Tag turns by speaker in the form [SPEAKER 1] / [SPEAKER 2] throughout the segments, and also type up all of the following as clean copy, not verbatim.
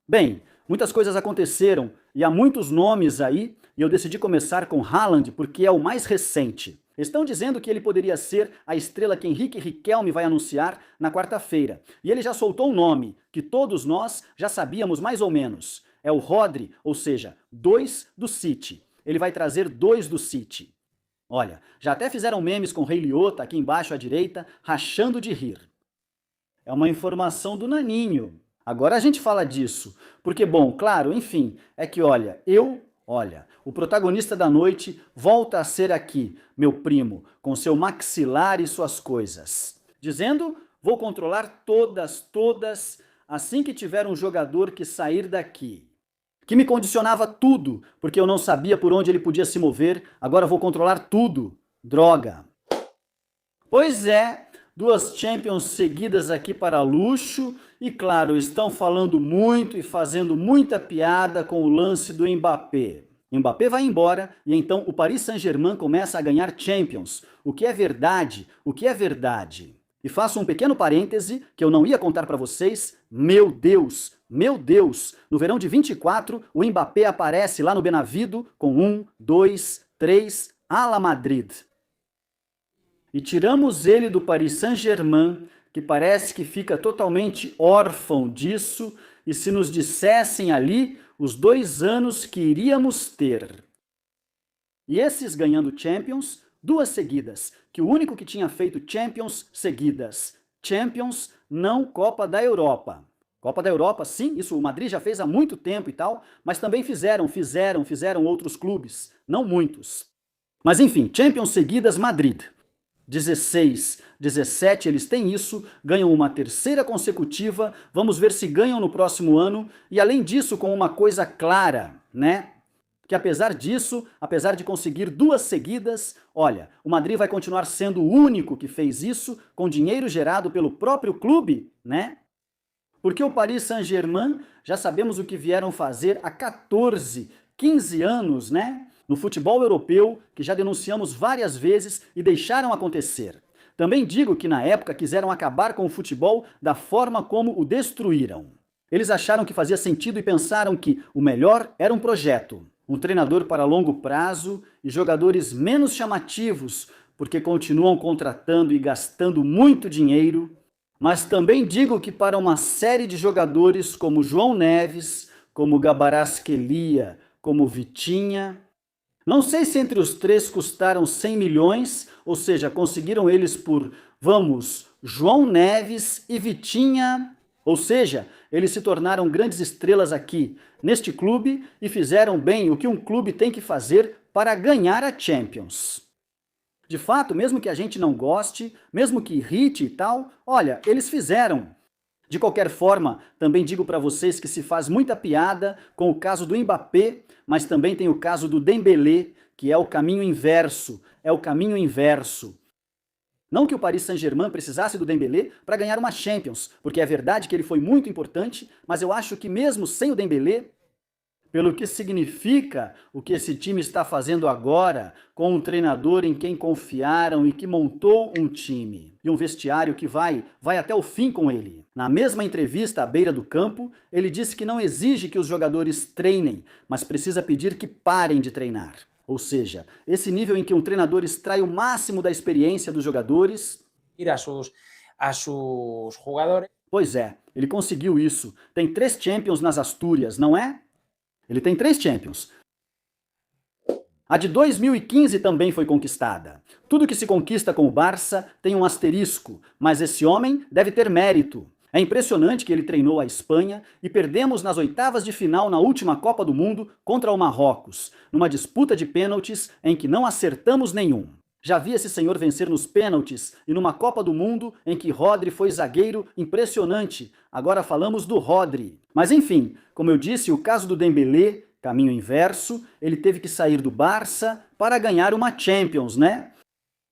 [SPEAKER 1] Bem, muitas coisas aconteceram e há muitos nomes aí, e eu decidi começar com Haaland porque é o mais recente. Estão dizendo que ele poderia ser a estrela que Henrique Riquelme vai anunciar na quarta-feira. E ele já soltou um nome que todos nós já sabíamos mais ou menos. É o Rodri, ou seja, 2 do City. Ele vai trazer 2 do City. Olha, já até fizeram memes com Rei Liotta aqui embaixo à direita, rachando de rir. É uma informação do Naninho. Agora a gente fala disso, porque, bom, claro, enfim, é que, olha, o protagonista da noite volta a ser aqui, meu primo, com seu maxilar e suas coisas. Dizendo, vou controlar todas, assim que tiver um jogador que sair daqui. Que me condicionava tudo, porque eu não sabia por onde ele podia se mover, agora vou controlar tudo. Droga. Pois é, 2 Champions seguidas aqui para luxo e, claro, estão falando muito e fazendo muita piada com o lance do Mbappé. Mbappé vai embora e então o Paris Saint-Germain começa a ganhar Champions. O que é verdade? O que é verdade? E faço um pequeno parêntese que eu não ia contar para vocês. Meu Deus, no verão de 24, o Mbappé aparece lá no Benavido com 1, 2, 3, Ala Madrid. E tiramos ele do Paris Saint-Germain, que parece que fica totalmente órfão disso, e se nos dissessem ali os 2 anos que iríamos ter. E esses ganhando Champions, 2 seguidas, que o único que tinha feito Champions seguidas. Champions, não Copa da Europa. Copa da Europa, sim, isso o Madrid já fez há muito tempo e tal, mas também fizeram outros clubes, não muitos. Mas enfim, Champions seguidas, Madrid. 16, 17 eles têm isso, ganham uma 3ª consecutiva, vamos ver se ganham no próximo ano, e além disso com uma coisa clara, né? Que apesar disso, apesar de conseguir 2 seguidas, olha, o Madrid vai continuar sendo o único que fez isso, com dinheiro gerado pelo próprio clube, né? Porque o Paris Saint-Germain, já sabemos o que vieram fazer há 14, 15 anos, né? No futebol europeu, que já denunciamos várias vezes e deixaram acontecer. Também digo que na época quiseram acabar com o futebol da forma como o destruíram. Eles acharam que fazia sentido e pensaram que o melhor era um projeto, um treinador para longo prazo e jogadores menos chamativos, porque continuam contratando e gastando muito dinheiro. Mas também digo que para uma série de jogadores como João Neves, como Kvaratskhelia, como Vitinha, não sei se entre os 3 custaram 100 milhões, ou seja, conseguiram eles por, vamos, João Neves e Vitinha, ou seja, eles se tornaram grandes estrelas aqui neste clube e fizeram bem o que um clube tem que fazer para ganhar a Champions. De fato, mesmo que a gente não goste, mesmo que irrite e tal, olha, eles fizeram. De qualquer forma, também digo para vocês que se faz muita piada com o caso do Mbappé, mas também tem o caso do Dembélé, que é o caminho inverso, Não que o Paris Saint-Germain precisasse do Dembélé para ganhar uma Champions, porque é verdade que ele foi muito importante, mas eu acho que mesmo sem o Dembélé, pelo que significa o que esse time está fazendo agora, com um treinador em quem confiaram e que montou um time, e um vestiário que vai até o fim com ele. Na mesma entrevista à beira do campo, ele disse que não exige que os jogadores treinem, mas precisa pedir que parem de treinar. Ou seja, esse nível em que um treinador extrai o máximo da experiência dos jogadores.
[SPEAKER 2] Ir a sus jugadores.
[SPEAKER 1] Pois é, ele conseguiu isso. Tem 3 Champions nas Astúrias, não é? Ele tem 3 Champions. A de 2015 também foi conquistada. Tudo que se conquista com o Barça tem um asterisco, mas esse homem deve ter mérito. É impressionante que ele treinou a Espanha e perdemos nas oitavas de final na última Copa do Mundo contra o Marrocos, numa disputa de pênaltis em que não acertamos nenhum. Já vi esse senhor vencer nos pênaltis e numa Copa do Mundo em que Rodri foi zagueiro impressionante. Agora falamos do Rodri. Mas enfim, como eu disse, o caso do Dembélé, caminho inverso, ele teve que sair do Barça para ganhar uma Champions, né?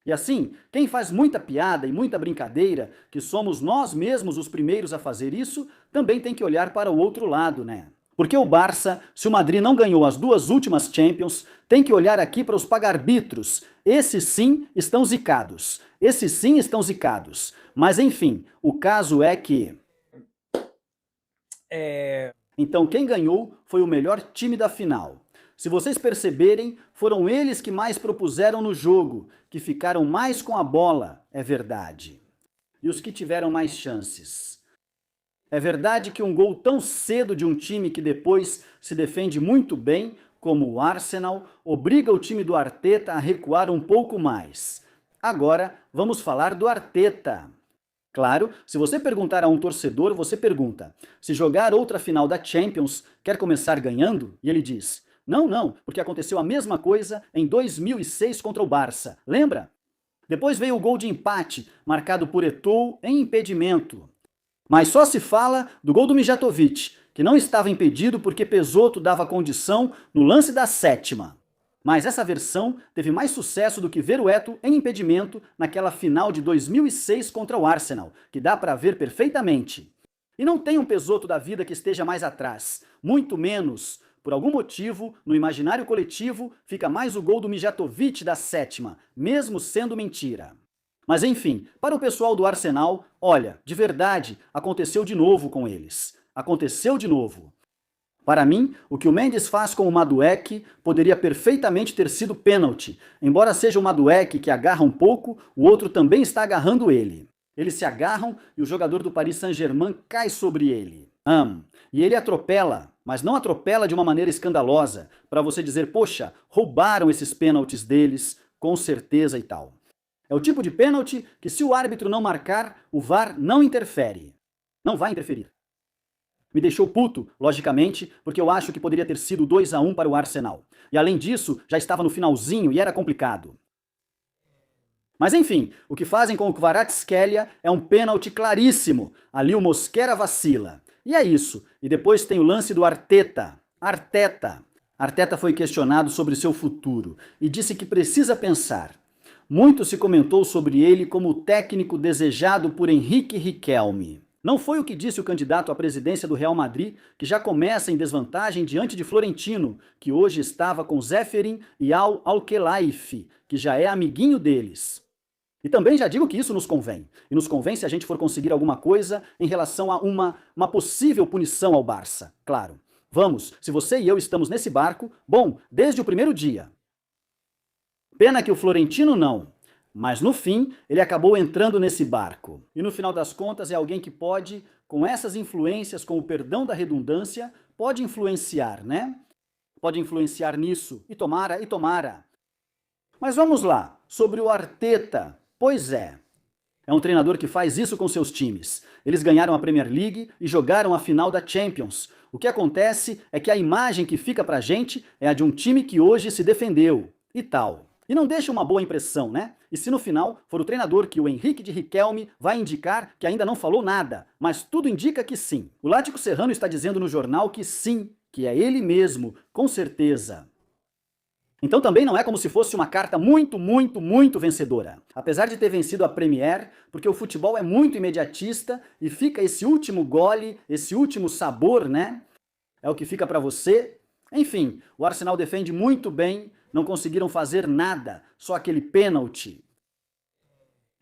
[SPEAKER 1] E assim, quem faz muita piada e muita brincadeira, que somos nós mesmos os primeiros a fazer isso, também tem que olhar para o outro lado, né? Porque o Barça, se o Madrid não ganhou as 2 últimas Champions, tem que olhar aqui para os pagarbitros. Esses sim estão zicados. Mas enfim, o caso é que... Então quem ganhou foi o melhor time da final. Se vocês perceberem, foram eles que mais propuseram no jogo, que ficaram mais com a bola, é verdade. E os que tiveram mais chances. É verdade que um gol tão cedo de um time que depois se defende muito bem, como o Arsenal, obriga o time do Arteta a recuar um pouco mais. Agora, vamos falar do Arteta. Claro, se você perguntar a um torcedor, você pergunta: se jogar outra final da Champions, quer começar ganhando? E ele diz: não, porque aconteceu a mesma coisa em 2006 contra o Barça. Lembra? Depois veio o gol de empate, marcado por Eto'o em impedimento. Mas só se fala do gol do Mijatovic, que não estava impedido porque Pesoto dava condição no lance da sétima. Mas essa versão teve mais sucesso do que ver o Eto'o em impedimento naquela final de 2006 contra o Arsenal, que dá para ver perfeitamente. E não tem um Pesoto da vida que esteja mais atrás, muito menos. Por algum motivo, no imaginário coletivo, fica mais o gol do Mijatovic da sétima, mesmo sendo mentira. Mas enfim, para o pessoal do Arsenal, olha, de verdade, aconteceu de novo com eles. Aconteceu de novo. Para mim, o que o Mendes faz com o Madueke poderia perfeitamente ter sido pênalti. Embora seja o Madueke que agarra um pouco, o outro também está agarrando ele. Eles se agarram e o jogador do Paris Saint-Germain cai sobre ele. E ele atropela, mas não atropela de uma maneira escandalosa, para você dizer, poxa, roubaram esses pênaltis deles, com certeza e tal. É o tipo de pênalti que, se o árbitro não marcar, o VAR não interfere. Não vai interferir. Me deixou puto, logicamente, porque eu acho que poderia ter sido 2-1 para o Arsenal. E além disso, já estava no finalzinho e era complicado. Mas enfim, o que fazem com o Kvaratskhelia é um pênalti claríssimo. Ali o Mosquera vacila. E é isso. E depois tem o lance do Arteta. Arteta foi questionado sobre seu futuro e disse que precisa pensar. Muito se comentou sobre ele como o técnico desejado por Henrique Riquelme. Não foi o que disse o candidato à presidência do Real Madrid, que já começa em desvantagem diante de Florentino, que hoje estava com Zéferin e Al-Khelaifi, que já é amiguinho deles. E também já digo que isso nos convém. E nos convém se a gente for conseguir alguma coisa em relação a uma possível punição ao Barça. Claro. Vamos, se você e eu estamos nesse barco, bom, desde o primeiro dia. Pena que o Florentino não. Mas no fim, ele acabou entrando nesse barco. E no final das contas é alguém que pode, com essas influências, com o perdão da redundância, pode influenciar, né? Pode influenciar nisso. E tomara. Mas vamos lá, sobre o Arteta. Pois é um treinador que faz isso com seus times. Eles ganharam a Premier League e jogaram a final da Champions. O que acontece é que a imagem que fica pra gente é a de um time que hoje se defendeu. E tal. E não deixa uma boa impressão, né? E se no final for o treinador que o Henrique de Riquelme vai indicar, que ainda não falou nada, mas tudo indica que sim. O Lático Serrano está dizendo no jornal que sim, que é ele mesmo, com certeza. Então também não é como se fosse uma carta muito vencedora. Apesar de ter vencido a Premier, porque o futebol é muito imediatista e fica esse último gole, esse último sabor, né? É o que fica pra você. Enfim, o Arsenal defende muito bem, não conseguiram fazer nada, só aquele pênalti.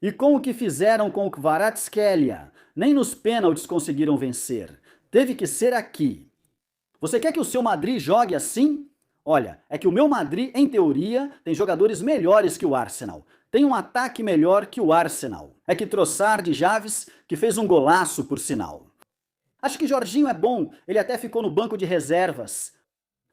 [SPEAKER 1] E com o que fizeram com o Kvaratskhelia, nem nos pênaltis conseguiram vencer. Teve que ser aqui. Você quer que o seu Madrid jogue assim? Olha, é que o meu Madrid, em teoria, tem jogadores melhores que o Arsenal. Tem um ataque melhor que o Arsenal. É que Trossard de Javes, que fez um golaço, por sinal. Acho que Jorginho é bom, ele até ficou no banco de reservas.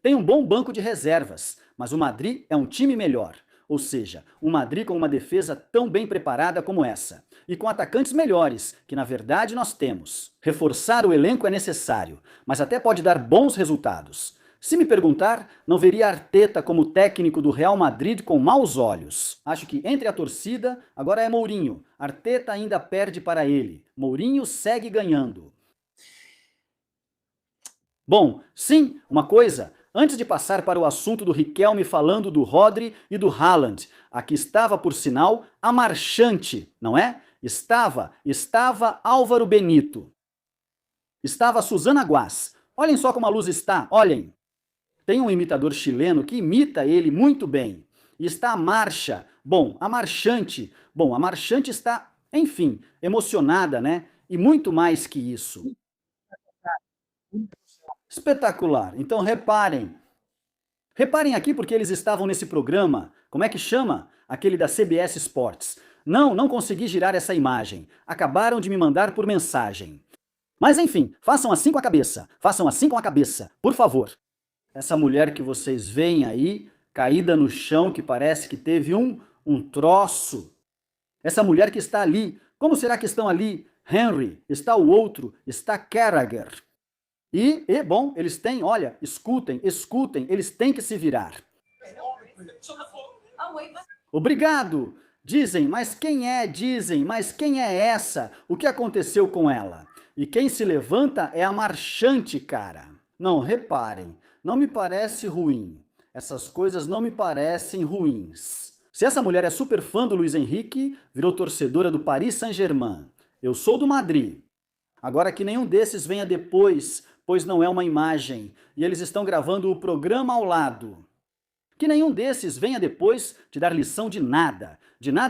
[SPEAKER 1] Tem um bom banco de reservas, mas o Madrid é um time melhor. Ou seja, um Madrid com uma defesa tão bem preparada como essa. E com atacantes melhores, que na verdade nós temos. Reforçar o elenco é necessário, mas até pode dar bons resultados. Se me perguntar, não veria Arteta como técnico do Real Madrid com maus olhos. Acho que entre a torcida, agora é Mourinho. Arteta ainda perde para ele. Mourinho segue ganhando. Bom, sim, uma coisa. Antes de passar para o assunto do Riquelme falando do Rodri e do Haaland, aqui estava, por sinal, a marchante, não é? Estava Álvaro Benito. Estava Susana Guas. Olhem só como a luz está, olhem. Tem um imitador chileno que imita ele muito bem. E está a marcha. Bom, a marchante está, enfim, emocionada, né? E muito mais que isso. Espetacular. Então reparem. Reparem aqui porque eles estavam nesse programa. Como é que chama? Aquele da CBS Sports. Não consegui girar essa imagem. Acabaram de me mandar por mensagem. Mas enfim, façam assim com a cabeça. Façam assim com a cabeça, por favor. Essa mulher que vocês veem aí, caída no chão, que parece que teve um troço. Essa mulher que está ali. Como será que estão ali? Henry, está o outro, está Carragher. Bom, eles têm, olha, escutem, eles têm que se virar. Obrigado! Dizem, mas quem é? Dizem, mas quem é essa? O que aconteceu com ela? E quem se levanta é a marchante, cara. Não, reparem, não me parece ruim. Essas coisas não me parecem ruins. Se essa mulher é super fã do Luiz Henrique, virou torcedora do Paris Saint-Germain. Eu sou do Madrid. Agora que nenhum desses venha depois, pois não é uma imagem, e eles estão gravando o programa ao lado. Que nenhum desses venha depois te dar lição de nada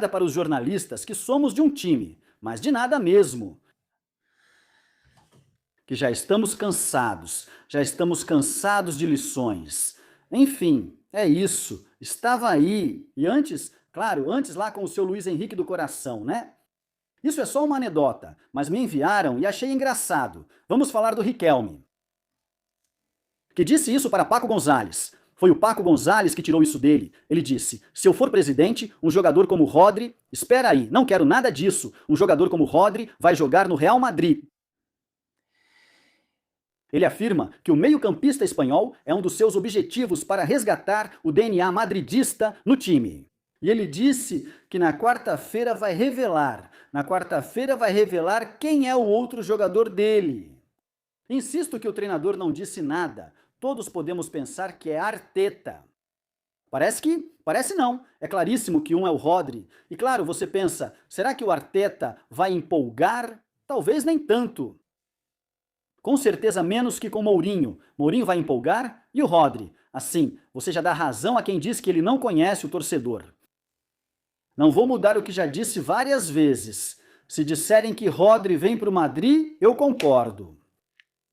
[SPEAKER 1] para os jornalistas, que somos de um time, mas de nada mesmo. Que já estamos cansados de lições. Enfim, é isso, estava aí, e antes, claro, antes lá com o seu Luiz Henrique do coração, né? Isso é só uma anedota, mas me enviaram e achei engraçado. Vamos falar do Riquelme, que disse isso para Paco Gonzalez. Foi o Paco Gonzalez que tirou isso dele. Ele disse, se eu for presidente, um jogador como Rodri... Espera aí, não quero nada disso. Um jogador como Rodri vai jogar no Real Madrid. Ele afirma que o meio-campista espanhol é um dos seus objetivos para resgatar o DNA madridista no time. E ele disse que na quarta-feira vai revelar quem é o outro jogador dele. Insisto que o treinador não disse nada. Todos podemos pensar que é Arteta. Parece não. É claríssimo que um é o Rodri. E claro, você pensa, será que o Arteta vai empolgar? Talvez nem tanto. Com certeza menos que com Mourinho. Mourinho vai empolgar? E o Rodri? Assim, você já dá razão a quem diz que ele não conhece o torcedor. Não vou mudar o que já disse várias vezes. Se disserem que Rodri vem para o Madrid, eu concordo.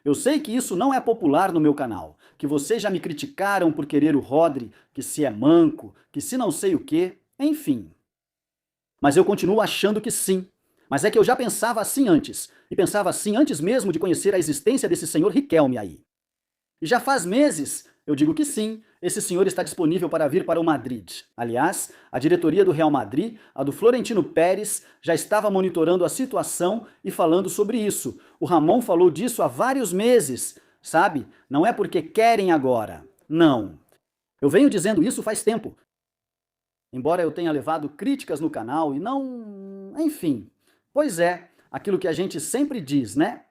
[SPEAKER 1] Eu sei que isso não é popular no meu canal, que vocês já me criticaram por querer o Rodri, que se é manco, que se não sei o quê, enfim. Mas eu continuo achando que sim. Mas é que eu já pensava assim antes, e pensava assim antes mesmo de conhecer a existência desse senhor Riquelme aí. E já faz meses, eu digo que sim, esse senhor está disponível para vir para o Madrid. Aliás, a diretoria do Real Madrid, a do Florentino Pérez, já estava monitorando a situação e falando sobre isso. O Ramon falou disso há vários meses, sabe? Não é porque querem agora. Não. Eu venho dizendo isso faz tempo. Embora eu tenha levado críticas no canal e não... Enfim. Pois é, aquilo que a gente sempre diz, né?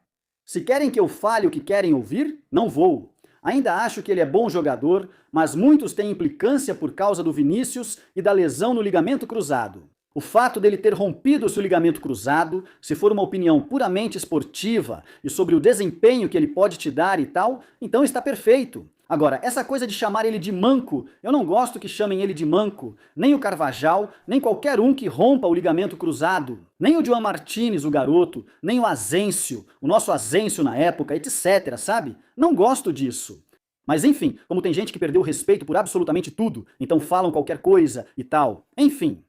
[SPEAKER 1] Se querem que eu fale o que querem ouvir, não vou. Ainda acho que ele é bom jogador, mas muitos têm implicância por causa do Vinícius e da lesão no ligamento cruzado. O fato dele ter rompido o seu ligamento cruzado, se for uma opinião puramente esportiva e sobre o desempenho que ele pode te dar e tal, então está perfeito. Agora, essa coisa de chamar ele de manco, eu não gosto que chamem ele de manco, nem o Carvajal, nem qualquer um que rompa o ligamento cruzado, nem o João Martínez, o garoto, nem o Asensio, o nosso Asensio na época, etc, sabe? Não gosto disso. Mas enfim, como tem gente que perdeu o respeito por absolutamente tudo, então falam qualquer coisa e tal, enfim.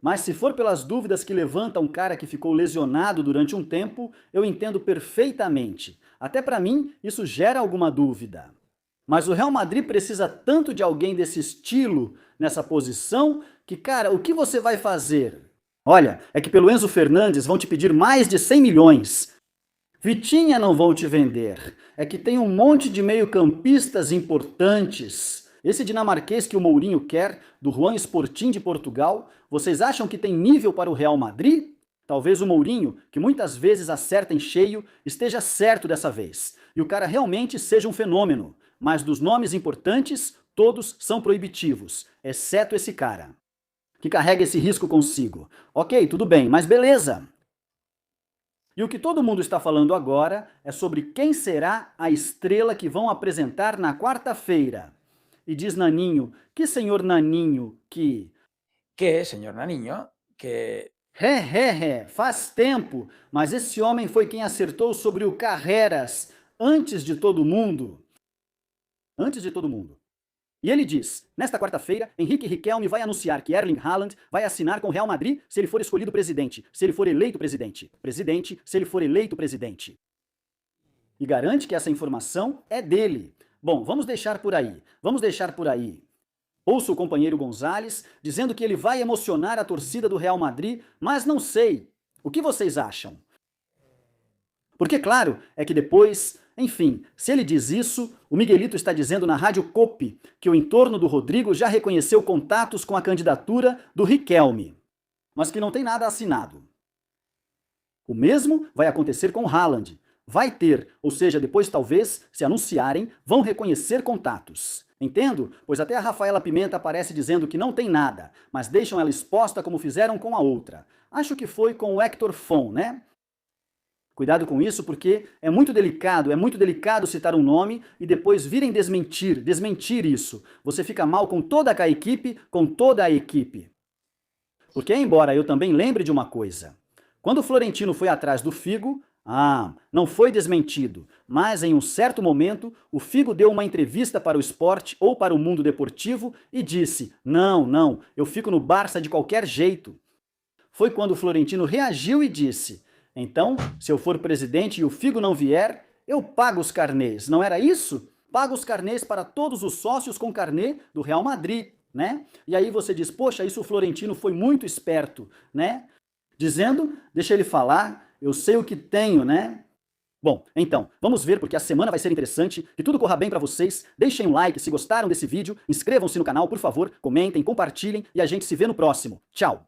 [SPEAKER 1] Mas se for pelas dúvidas que levanta um cara que ficou lesionado durante um tempo, eu entendo perfeitamente. Até para mim, isso gera alguma dúvida. Mas o Real Madrid precisa tanto de alguém desse estilo, nessa posição, que, cara, o que você vai fazer? Olha, é que pelo Enzo Fernandes vão te pedir mais de 100 milhões. Vitinha não vão te vender. É que tem um monte de meio-campistas importantes. Esse dinamarquês que o Mourinho quer, do Juan Sporting de Portugal, vocês acham que tem nível para o Real Madrid? Talvez o Mourinho, que muitas vezes acerta em cheio, esteja certo dessa vez. E o cara realmente seja um fenômeno. Mas dos nomes importantes, todos são proibitivos, exceto esse cara, que carrega esse risco consigo. Ok, tudo bem, mas beleza. E o que todo mundo está falando agora é sobre quem será a estrela que vão apresentar na quarta-feira. E diz Naninho, que senhor Naninho, que...
[SPEAKER 2] Que, senhor Naninho, que...
[SPEAKER 1] Faz tempo, mas esse homem foi quem acertou sobre o Carreras. antes de todo mundo. Antes de todo mundo. E ele diz, nesta quarta-feira, Henrique Riquelme vai anunciar que Erling Haaland vai assinar com o Real Madrid se ele for escolhido presidente, se ele for eleito presidente. Presidente, se ele for eleito presidente. E garante que essa informação é dele. Bom, vamos deixar por aí. Vamos deixar por aí. Ouço o companheiro Gonzalez dizendo que ele vai emocionar a torcida do Real Madrid, mas não sei. O que vocês acham? Porque, claro, é que depois, enfim, se ele diz isso, o Miguelito está dizendo na Rádio Copi que o entorno do Rodrigo já reconheceu contatos com a candidatura do Riquelme, mas que não tem nada assinado. O mesmo vai acontecer com o Haaland. Vai ter, ou seja, depois talvez, se anunciarem, vão reconhecer contatos. Entendo? Pois até a Rafaela Pimenta aparece dizendo que não tem nada, mas deixam ela exposta como fizeram com a outra. Acho que foi com o Hector Fon, né? Cuidado com isso, porque é muito delicado citar um nome e depois virem desmentir isso. Você fica mal com toda a equipe, Porque, embora eu também lembre de uma coisa, quando o Florentino foi atrás do Figo, não foi desmentido, mas em um certo momento o Figo deu uma entrevista para o Sport ou para o Mundo Deportivo e disse, não, eu fico no Barça de qualquer jeito. Foi quando o Florentino reagiu e disse, então, se eu for presidente e o Figo não vier, eu pago os carnês, não era isso? Pago os carnês para todos os sócios com carnê do Real Madrid, né? E aí você diz, poxa, isso o Florentino foi muito esperto, né? Dizendo, deixa ele falar, eu sei o que tenho, né? Bom, então, vamos ver porque a semana vai ser interessante, que tudo corra bem pra vocês, deixem um like se gostaram desse vídeo, inscrevam-se no canal, por favor, comentem, compartilhem e a gente se vê no próximo. Tchau!